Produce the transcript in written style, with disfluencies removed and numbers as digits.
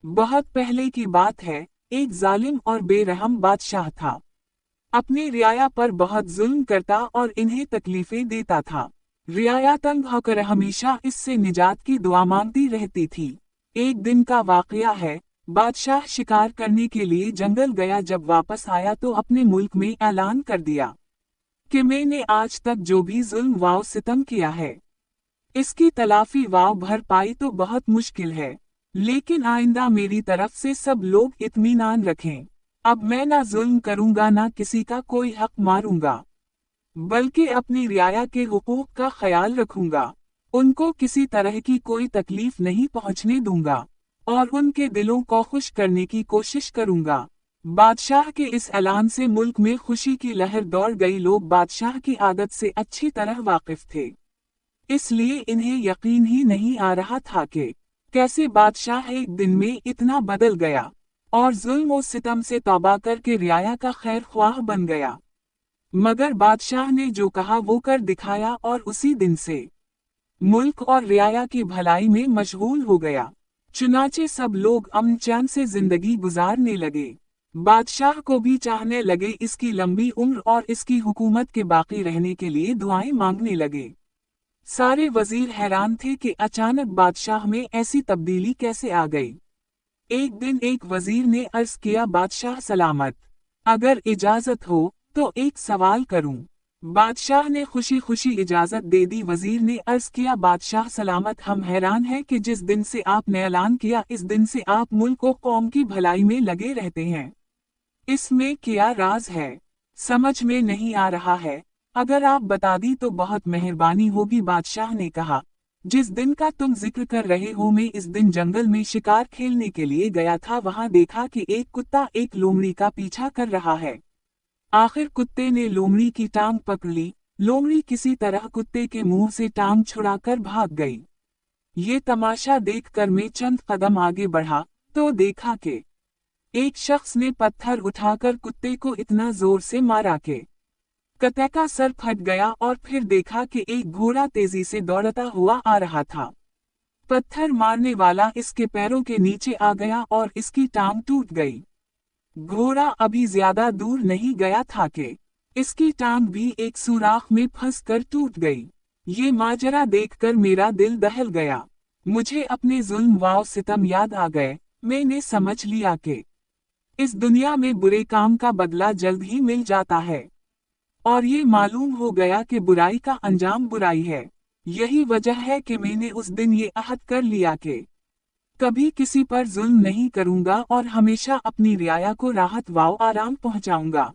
बहुत पहले की बात है, एक जालिम और बेरहम बादशाह था। अपनी रियाया पर बहुत जुल्म करता और इन्हें तकलीफें देता था। रियाया तंग होकर हमेशा इससे निजात की दुआ मांगती रहती थी। एक दिन का वाकया है, बादशाह शिकार करने के लिए जंगल गया। जब वापस आया तो अपने मुल्क में ऐलान कर दिया कि मैंने आज तक जो भी जुल्म व सितम किया है, इसकी तलाफी वाव भर पाई तो बहुत मुश्किल है, लेकिन आइंदा मेरी तरफ से सब लोग इत्मीनान रखें। अब मैं ना जुल्म करूंगा, ना किसी का कोई हक मारूंगा, बल्कि अपनी रियाया के हुकूक का ख्याल रखूंगा। उनको किसी तरह की कोई तकलीफ नहीं पहुंचने दूंगा और उनके दिलों को खुश करने की कोशिश करूंगा। बादशाह के इस ऐलान से मुल्क में खुशी की लहर दौड़ गई। लोग बादशाह की आदत से अच्छी तरह वाकिफ थे, इसलिए इन्हें यकीन ही नहीं आ रहा था कि कैसे बादशाह एक दिन में इतना बदल गया और जुल्म और सितम से तौबा करके रियाया का खैर ख्वाह बन गया। मगर बादशाह ने जो कहा वो कर दिखाया और उसी दिन से मुल्क और रियाया की भलाई में मशगूल हो गया। चुनाचे सब लोग अमन चैन से जिंदगी गुजारने लगे। बादशाह को भी चाहने लगे इसकी लंबी उम्र और इसकी हुकूमत के बाकी रहने के लिए दुआएं मांगने लगे। सारे वजीर हैरान थे कि अचानक बादशाह में ऐसी तब्दीली कैसे आ गई। एक दिन एक वजीर ने अर्ज किया, बादशाह सलामत, अगर इजाजत हो तो एक सवाल करूं। बादशाह ने खुशी खुशी इजाजत दे दी। वजीर ने अर्ज किया, बादशाह सलामत, हम हैरान हैं कि जिस दिन से आपने ऐलान किया इस दिन से आप मुल्क और कौम की भलाई में लगे रहते हैं। इसमें क्या राज है, समझ में नहीं आ रहा है। अगर आप बता दी तो बहुत मेहरबानी होगी। बादशाह ने कहा, जिस दिन का तुम जिक्र कर रहे हो, मैं इस दिन जंगल में शिकार खेलने के लिए गया था। वहां देखा कि एक कुत्ता एक लोमड़ी का पीछा कर रहा है। आखिर कुत्ते ने लोमड़ी की टांग पकड़ ली। लोमड़ी किसी तरह कुत्ते के मुंह से टांग छुड़ाकर भाग गई। ये तमाशा देखकर मैं चंद कदम आगे बढ़ा तो देखा कि एक शख्स ने पत्थर उठाकर कुत्ते को इतना जोर से मारा कि कुत्ते का सर फट गया। और फिर देखा कि एक घोड़ा तेजी से दौड़ता हुआ आ रहा था। पत्थर मारने वाला इसके पैरों के नीचे आ गया और इसकी टांग टूट गई। घोड़ा अभी ज्यादा दूर नहीं गया था कि इसकी टांग भी एक सुराख में फंसकर टूट गई। ये माजरा देखकर मेरा दिल दहल गया। मुझे अपने जुल्म व सितम याद आ गए। मैंने समझ लिया कि इस दुनिया में बुरे काम का बदला जल्द ही मिल जाता है, और ये मालूम हो गया कि बुराई का अंजाम बुराई है। यही वजह है कि मैंने उस दिन ये अहद कर लिया कि कभी किसी पर जुल्म नहीं करूंगा और हमेशा अपनी रियाया को राहत व आराम पहुंचाऊंगा।